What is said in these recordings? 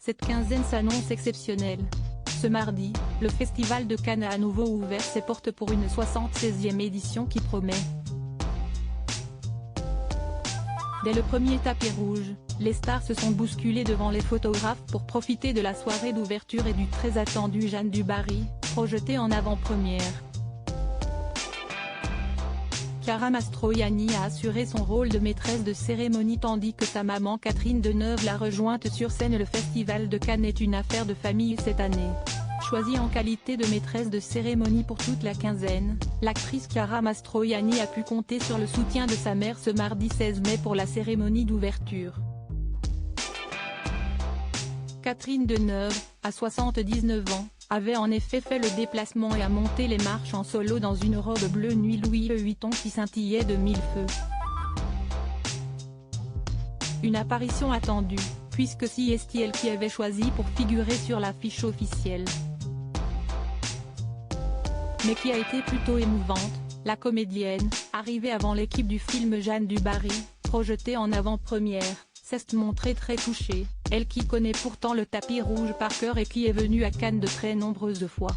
Cette quinzaine s'annonce exceptionnelle. Ce mardi, le Festival de Cannes a à nouveau ouvert ses portes pour une 76e édition qui promet. Dès le premier tapis rouge, les stars se sont bousculées devant les photographes pour profiter de la soirée d'ouverture et du très attendu Jeanne du Barry, projeté en avant-première. Chiara Mastroianni a assuré son rôle de maîtresse de cérémonie tandis que sa maman Catherine Deneuve l'a rejointe sur scène. Le Festival de Cannes est une affaire de famille cette année. Choisie en qualité de maîtresse de cérémonie pour toute la quinzaine, l'actrice Chiara Mastroianni a pu compter sur le soutien de sa mère ce mardi 16 mai pour la cérémonie d'ouverture. Catherine Deneuve, à 79 ans, avait en effet fait le déplacement et a monté les marches en solo dans une robe bleue nuit Louis Vuitton qui scintillait de mille feux. Une apparition attendue, puisque c'est elle qui avait choisi pour figurer sur l'affiche officielle. Mais qui a été plutôt émouvante, la comédienne, arrivée avant l'équipe du film Jeanne du Barry, projetée en avant-première, s'est montrée très touchée, elle qui connaît pourtant le tapis rouge par cœur et qui est venue à Cannes de très nombreuses fois.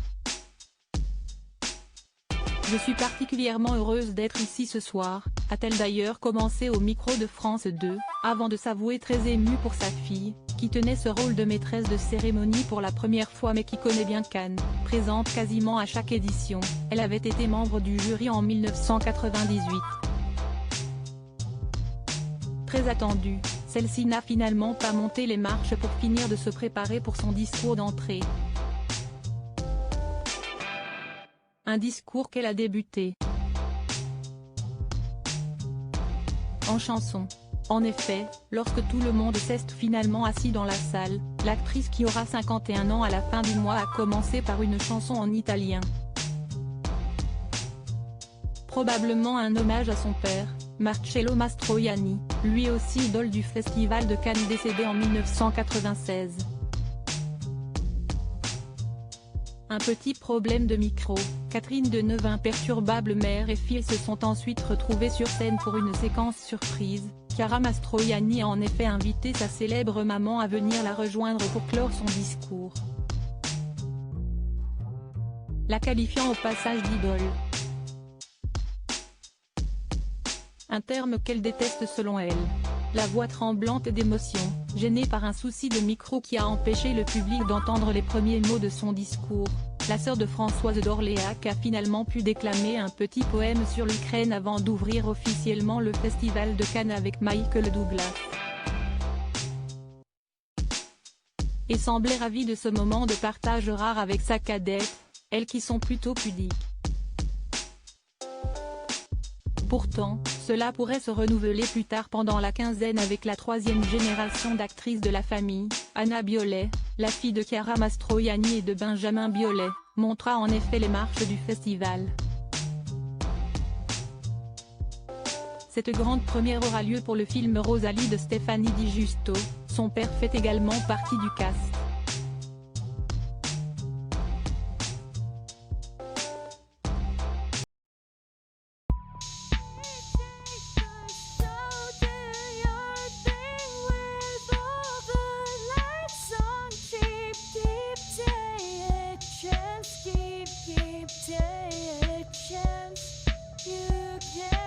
Je suis particulièrement heureuse d'être ici ce soir, a-t-elle d'ailleurs commencé au micro de France 2, avant de s'avouer très émue pour sa fille, qui tenait ce rôle de maîtresse de cérémonie pour la première fois mais qui connaît bien Cannes, présente quasiment à chaque édition. Elle avait été membre du jury en 1998. Très attendue, celle-ci n'a finalement pas monté les marches pour finir de se préparer pour son discours d'entrée. Un discours qu'elle a débuté en chanson. En effet, lorsque tout le monde s'est finalement assis dans la salle, l'actrice qui aura 51 ans à la fin du mois a commencé par une chanson en italien. Probablement un hommage à son père, Marcello Mastroianni, lui aussi idole du Festival de Cannes décédé en 1996. Un petit problème de micro, Catherine Deneuve, imperturbable mère et fille se sont ensuite retrouvées sur scène pour une séquence surprise. Chiara Mastroianni a en effet invité sa célèbre maman à venir la rejoindre pour clore son discours, la qualifiant au passage d'idole. Un terme qu'elle déteste selon elle. La voix tremblante d'émotion, gênée par un souci de micro qui a empêché le public d'entendre les premiers mots de son discours, la sœur de Françoise d'Orléac a finalement pu déclamer un petit poème sur l'Ukraine avant d'ouvrir officiellement le Festival de Cannes avec Michael Douglas. Et semblait ravie de ce moment de partage rare avec sa cadette, elles qui sont plutôt pudiques. Pourtant, cela pourrait se renouveler plus tard pendant la quinzaine avec la troisième génération d'actrices de la famille. Anna Biolay, la fille de Chiara Mastroianni et de Benjamin Biolay, montra en effet les marches du festival. Cette grande première aura lieu pour le film Rosalie de Stéphanie Di Giusto, son père fait également partie du cast. Take a chance, you can